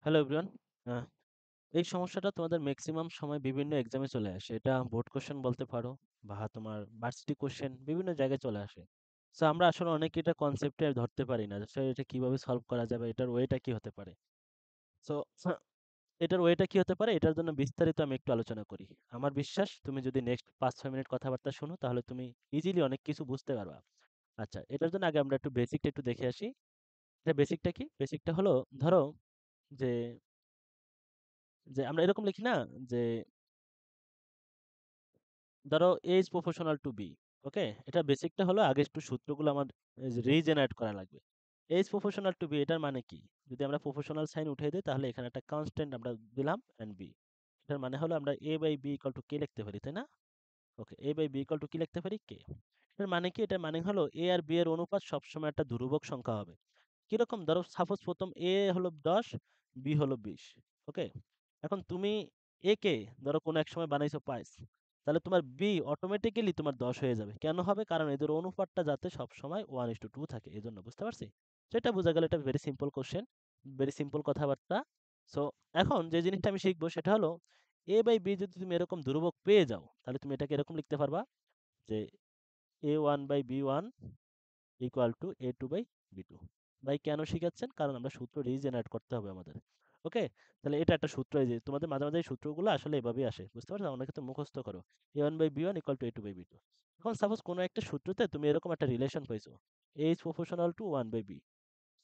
Hello everyone. আহ, এই সমস্যাটা তোমাদের ম্যাক্সিমাম সময় বিভিন্ন এক্সামে চলে আসে। এটা বোর্ড কোশ্চেন বলতে পারো বা তোমার ভার্সিটি কোশ্চেন বিভিন্ন জায়গায় চলে আসে। সো আমরা আসলে অনেকে এটা কনসেপ্টে ধরতে পারি না, আসলে এটা কিভাবে সলভ করা যাবে, এটার ওয়েটা কি হতে পারে। সো এটার ওয়েটা কি হতে পারে, এটার জন্য বিস্তারিত আমি একটু আলোচনা করি। আমার বিশ্বাস তুমি যদি নেক্সট 5-6 মিনিট কথাবার্তা শোনো তাহলে তুমি ইজিলি অনেক কিছু বুঝতে পারবা। আচ্ছা, এটার জন্য আগে আমরা একটু বেসিকটা একটু দেখে আসি। এটা বেসিকটা কি? বেসিকটা হলো, ধরো যে যে আমরা এরকম লিখি না, যে ধরো এ ইজ প্রপোর্শনাল টু বি। ওকে, এটা বেসিকটা হলো, আগে একটু সূত্রগুলো আমার রিজেনারেট করা লাগবে। এ ইজ প্রপোর্শনাল টু বি এটার মানে কি? যদি আমরা প্রপোর্শনাল সাইন উঠিয়ে দিই তাহলে এখানে একটা কনস্ট্যান্ট আমরা দিলাম এন্ড বি। এটার মানে হলো আমরা এ বাই বি ইকুয়াল টু কে লিখতে পারি, তাই না? ওকে, এ বাই বি ইকুয়াল টু কি লিখতে পারি? কে। এটার মানে কি? এটার মানে হলো এ আর বি এর অনুপাত সবসময় একটা ধ্রুবক সংখ্যা হবে। কিরকম? ধরো সাপোজ প্রথম এ হলো 10, বি হলো 20। ওকে, এখন তুমি এ কে ধরো কোনো এক সময় বানাইছো 5, তাহলে তোমার বি অটোমেটিক্যালি তোমার 10 হয়ে যাবে। কেন হবে? কারণ এদের অনুপাতটা যাতে সব সময় 1:2 থাকে, এই জন্য। বুঝতে পারছি? সেটা বোঝা গেল। এটা very simple question, very simple কথাবার্তা। সো এখন যে জিনিসটা আমি শিখবো সেটা হলো, এ বাই বি যদি তুমি এরকম ধ্রুবক পেয়ে যাও তাহলে তুমি এটাকে এরকম লিখতে পারবা যে a1/b1 ইকুয়াল টু a2/b2। ভাই কেন শিখাচ্ছেন? কারণ আমরা সূত্র রিজেনারেট করতে হবে আমাদের। ওকে, তাহলে এটা একটা সূত্র। এই যে তোমাদের মাঝে মাঝে এই সূত্রগুলো আসলে এভাবেই আসে, বুঝতে পারছো? অনেকে তো মুখস্থ করো, a1/b1 ইকুয়াল টু a2/b2। এখন সাপোজ কোনো একটা সূত্রতে তুমি এরকম একটা রিলেশন পাইছো, a is proportional to 1/b।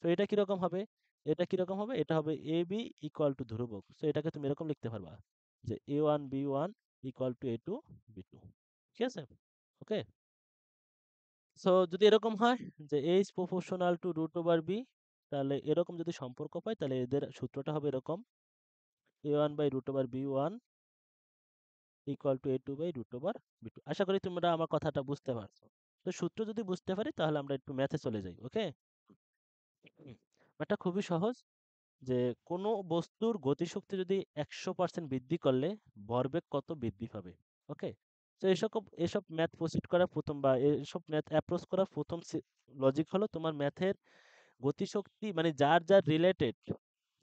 তো এটা কিরকম হবে? এটা কিরকম হবে? এটা হবে এ বি ইকুয়াল টু ধ্রুবক। তো এটাকে তুমি এরকম লিখতে পারবা যে a1/b1 ইকুয়াল টু a2/b2। ঠিক আছে? ওকে, সো যদি এরকম হয় যে a is proportional to root over b, তাহলে এরকম যদি সম্পর্ক পাই তাহলে এদের সূত্রটা হবে এরকম, a1 by root over b1 equal to a2 by root over b2। আশা করি তোমরা আমার কথাটা বুঝতে পারছো। তো সূত্র যদি বুঝতে পারি তাহলে আমরা একটু ম্যাথে চলে যাই। ওকে, এটা খুবই সহজ। যে কোনো বস্তুর গতিশক্তি যদি 100% বৃদ্ধি করলে ভরবেগ কত বৃদ্ধি পাবে। ওকে, তো এসব ম্যাথ প্রসিড করা প্রথম, বা এসব ম্যাথ অ্যাপ্রোচ করা প্রথম লজিক হলো তোমার ম্যাথের গতিশক্তি মানে যার যার রিলেটেড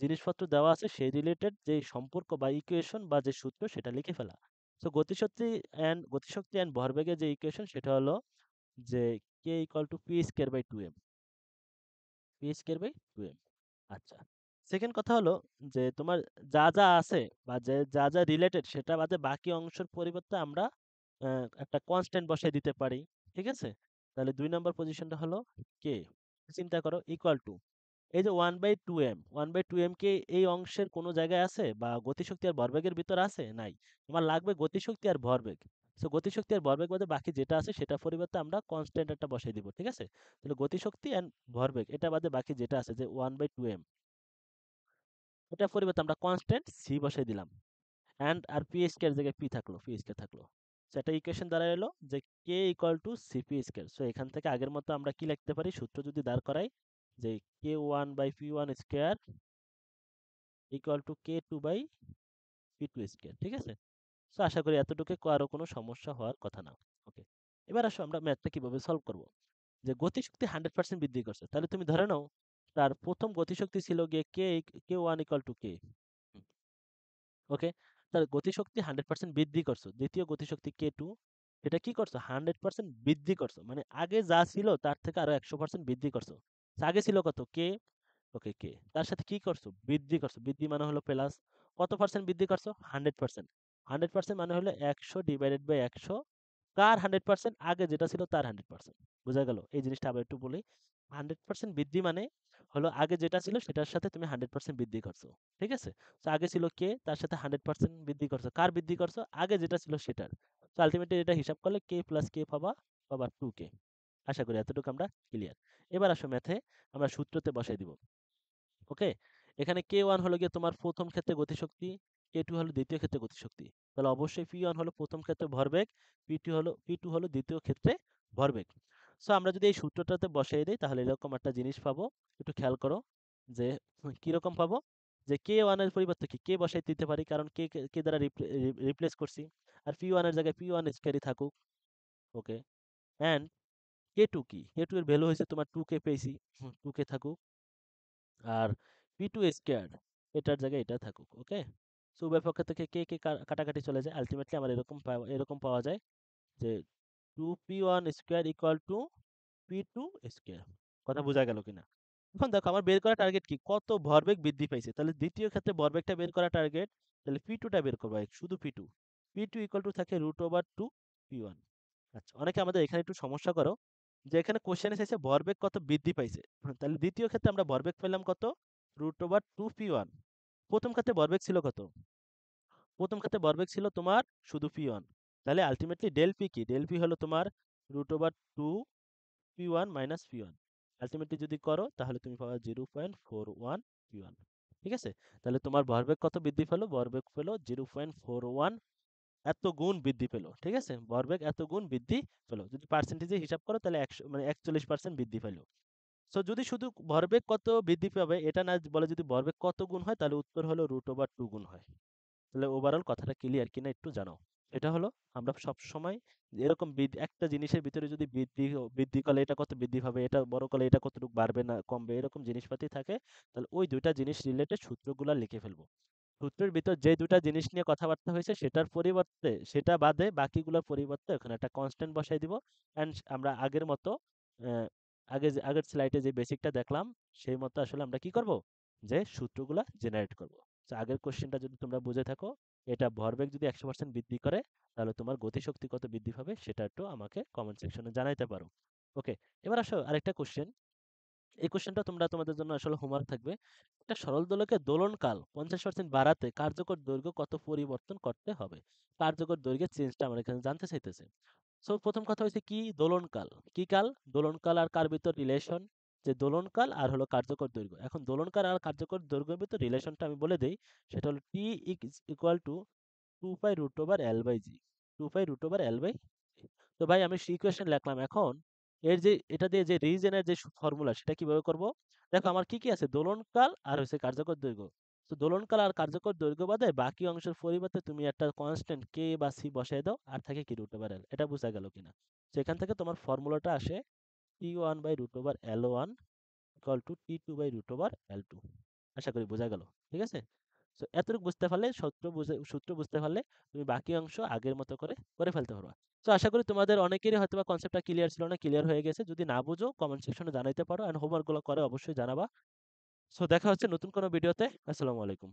জিনিসপত্র দেওয়া আছে সেই রিলেটেড যে সম্পর্ক বা ইকুয়েশন বা যে সূত্র সেটা লিখে ফেলা। তো গতিশক্তি অ্যান্ড ভরবেগের যে ইকুয়েশন সেটা হলো যে K equal to P square by 2m। P square by 2m। আচ্ছা, সেকেন্ড কথা হলো যে তোমার যা যা আছে বা যে যা যা রিলেটেড সেটা বাদে বাকি অংশের পরিবর্তে আমরা একটা কনস্ট্যান্ট বসাই দিতে পারি। ঠিক আছে? তাহলে 2 নম্বর পজিশনটা হলো কে। চিন্তা করো, ইকুয়াল টু এই যে 1/2m, 1/2m কি এই অংশের কোনো জায়গায় আছে বা গতিশক্তি আর ভরবেগের ভিতর আছে? নাই। আমার লাগবে গতিশক্তি আর ভরবেগ। সো গতিশক্তি আর ভরবেগ বাদে বাকি যেটা আছে সেটা পরিবর্তে আমরা কনস্ট্যান্ট একটা বসাই দিব। ঠিক আছে? তাহলে গতিশক্তি এন্ড ভরবেগ এটা বাদে বাকি যেটা আছে যে 1/2m, এটার পরিবর্তে আমরা কনস্ট্যান্ট সি বসাই দিলাম। অ্যান্ড আর পি স্কয়ার জায়গায় পি থাকলো, পি স্কয়ার থাকলো। সেটা ইকুয়েশন দ্বারা এলো যে K equal to CP square. So এখান থেকে আগের মতো আমরা কি লিখতে পারি? সূত্র যদি দাঁড় করাই যে k1/p1 square equal to k2/p2 square. ঠিক আছে? সো আশা করি এতটুকু আরো কোনো সমস্যা হওয়ার কথা না। ওকে, এবার আসো আমরা ম্যাথটা কিভাবে সলভ করব। যে গতিশক্তি 100% বৃদ্ধি করছে, তাহলে তুমি ধরে নাও তার প্রথম গতিশক্তি ছিল গিয়ে কে ওয়ান ইকুয়াল টু কে। ওকে, তার গতিশক্তি 100% বৃদ্ধি করছো। দ্বিতীয় গতিশক্তি কে2, এটা কি করছো? 100% বৃদ্ধি করছো, মানে আগে যা ছিল তার থেকে আরো 100% বৃদ্ধি করছো। আগে ছিল কত? কে। ওকে, কে তার সাথে কি করছো? বৃদ্ধি করছো। বৃদ্ধি মানে হলো প্লাস। কত পার্সেন্ট বৃদ্ধি করছো? 100%। 100% মানে হলো 100/100। কার 100%? আগে যেটা ছিল তার 100%। বোঝা গেল? এই জিনিসটা আবার একটু বলি। 100% বৃদ্ধি মানে হলো আগে যেটা ছিল সেটার সাথে তুমি 100% বৃদ্ধি করছো। ঠিক আছে? তো আগে ছিল কে, তার সাথে 100% বৃদ্ধি করছো। কার বৃদ্ধি করছো? আগে যেটা ছিল সেটার। তো আলটিমেটলি এটা হিসাব করলে কে প্লাস কে পাবা, পাবা 2k। আশা করি এতটুকু আমরা ক্লিয়ার। এবার আসো ম্যাথে আমরা সূত্রতে বসাই দিব। ওকে, এখানে কে1 হলো গিয়ে তোমার প্রথম ক্ষেত্রে গতিশক্তি, কে2 হলো দ্বিতীয় ক্ষেত্রে গতিশক্তি। তাহলে অবশ্যই পি1 হলো প্রথম ক্ষেত্রে ভরবেগ, পি2 হলো দ্বিতীয় ক্ষেত্রে ভরবেগ। সো আমরা যদি এই সূত্রটাতে বসাই দিই তাহলে এরকম একটা জিনিস পাবো। একটু খেয়াল করো যে কিরকম পাবো, যে কে1 এর পরিবর্তে কি কে বসাই দিতে পারি, কারণ কে কে কে দ্বারা রিপ্লেস করছি। আর পি1 এর জায়গায় পি1 স্কয়ারই থাকুক। ওকে, এন্ড কে2 কি? কে2 এর ভ্যালু হয়েছে তোমার 2k পেয়েছি, 2k থাকুক। আর পি2 স্কয়ার, এটার জায়গায় এটা থাকুক। ওকে, সো উভয় পক্ষ থেকে কে কে কাটাকাটি চলে যায়, আলটিমেটলি আমার এরকম পাওয়া যায় যে 2p1 square equal to p2 square. কথা বোঝা গেল কিনা? এখন দেখো আমার বের করা টার্গেট কি, কত ভরবেগ বৃদ্ধি পাইছে। তাহলে দ্বিতীয় ক্ষেত্রে ভরবেগটা বের করা টার্গেট, তাহলে p2টা বের করবো, শুধু p2 ইকুয়াল টু থাকে √2p1। আচ্ছা, অনেকে আমাদের এখানে একটু সমস্যা করো যে এখানে কোশ্চেনে এসেছে ভরবেগ কত বৃদ্ধি পাইছে। তাহলে দ্বিতীয় ক্ষেত্রে আমরা ভরবেগ পেলাম কত, √2p1। প্রথম ক্ষেত্রে ভরবেগ ছিল কত, প্রথম ক্ষেত্রে ভরবেগ ছিল তোমার শুধু p1। তাহলে আলটিমেটলি ডেল পি কি, ডেল পি হলো তোমার √2p1 মাইনাস p1। আলটিমেটলি যদি করো তাহলে তুমি পাবা 0.41p1। ঠিক আছে, তাহলে তোমার ভরবেগ কত বৃদ্ধি পেলো, ভরবেগ পেলো 0.41, এত গুণ বৃদ্ধি পেলো। ঠিক আছে, ভরবেগ এত গুণ বৃদ্ধি পেলো। যদি পার্সেন্টেজে হিসাব করো তাহলে 100 মানে 41% বৃদ্ধি পেলো। সো যদি শুধু ভরবেগ কত বৃদ্ধি পাবে এটা না বলে যদি ভরবেগ কত গুণ হয়, তাহলে উত্তর হলো √2 গুণ হয়। তাহলে ওভারঅল কথাটা ক্লিয়ার কিনা একটু জানাও। এটা হলো আমরা সব সময় এরকম একটা জিনিসের ভিতরে যদি বৃদ্ধি করলে এটা কত বৃদ্ধি পাবে, এটা বড় করলে এটা কতটুকু বাড়বে না কমবে, এরকম জিনিসপাতি থাকে, তাহলে ওই দুইটা জিনিস রিলেটেড সূত্রগুলা লিখে ফেলবো। সূত্রের ভিতর যে দুটা জিনিস নিয়ে কথাবার্তা হয়েছে সেটার পরিবর্তে, সেটা বাদে বাকিগুলোর পরিবর্তে ওখানে একটা কনস্ট্যান্ট বসাই দিব। অ্যান্ড আমরা আগের মতো আগের স্লাইডে যে বেসিকটা দেখলাম সেই মতো আসলে আমরা কি করব, যে সূত্রগুলা জেনারেট করব। তো আগের কোশ্চেনটা যদি তোমরা বুঝে থাকো, এটা ভরবেগ যদি 100% বৃদ্ধি করে তাহলে তোমার গতিশক্তি কত বৃদ্ধি পাবে সেটা একটু আমাকে কমেন্ট সেকশনে জানাইতে পারো। ওকে, এবার আসো আরেকটা কোশ্চেন। এই কোশ্চেনটা তোমাদের জন্য আসলে হোমওয়ার্ক থাকবে। একটা সরল দোলকের দোলনকাল 50% বাড়াতে কার্যকর দৈর্ঘ্য কত পরিবর্তন করতে হবে। কার্যকর দৈর্ঘ্যের চেঞ্জটা আমরা এখানে জানতে চাইতেছে। সো প্রথম কথা হচ্ছে কি দোলনকাল, কি কাল, দোলনকাল আর কার ভিতর রিলেশন, যে দোলনকাল আর হলো কার্যকর দৈর্ঘ্য। এখন দোলনকাল আর কার্যকর দৈর্ঘ্যের ভিতর রিলেশনটা আমি বলে দেই, সেটা হলো T equal to 2π√L/g, 2π√L/g। তো ভাই আমি ইকুয়েশন লিখলাম, এখন এর যে এটা দিয়ে যে রিজনের যে ফর্মুলা সেটা কিভাবে করব। দেখো আমার কি কি আছে, দোলনকাল আর হচ্ছে কার্যকর দৈর্ঘ্য। তো দোলনকাল আর কার্যকর দৈর্ঘ্য বাদে বাকি অংশের পরিবর্তে তুমি একটা কনস্ট্যান্ট কে বা সি বসাই দাও, আর থাকে কি √L। এটা বোঝা গেল কিনা? সেখান থেকে তোমার ফর্মুলাটা আসে T1/√L1 ইকুয়াল টু T2/√L2। আশা করি বোঝা গেল। ঠিক আছে, তো এতটুকু বুঝতে পারলে, সূত্র বুঝতে পারলে তুমি বাকি অংশ আগের মতো করে করে ফেলতে পারবা। তো আশা করি তোমাদের অনেকেরই হয়তো বা কনসেপ্টটা ক্লিয়ার ছিল না, ক্লিয়ার হয়ে গেছে। যদি না বুঝো কমেন্ট সেকশনে জানাইতে পারো, এন্ড হোমওয়ার্কগুলো করে অবশ্যই জানাবা। সো দেখা হচ্ছে নতুন কোনো ভিডিওতে। আসসালামু আলাইকুম।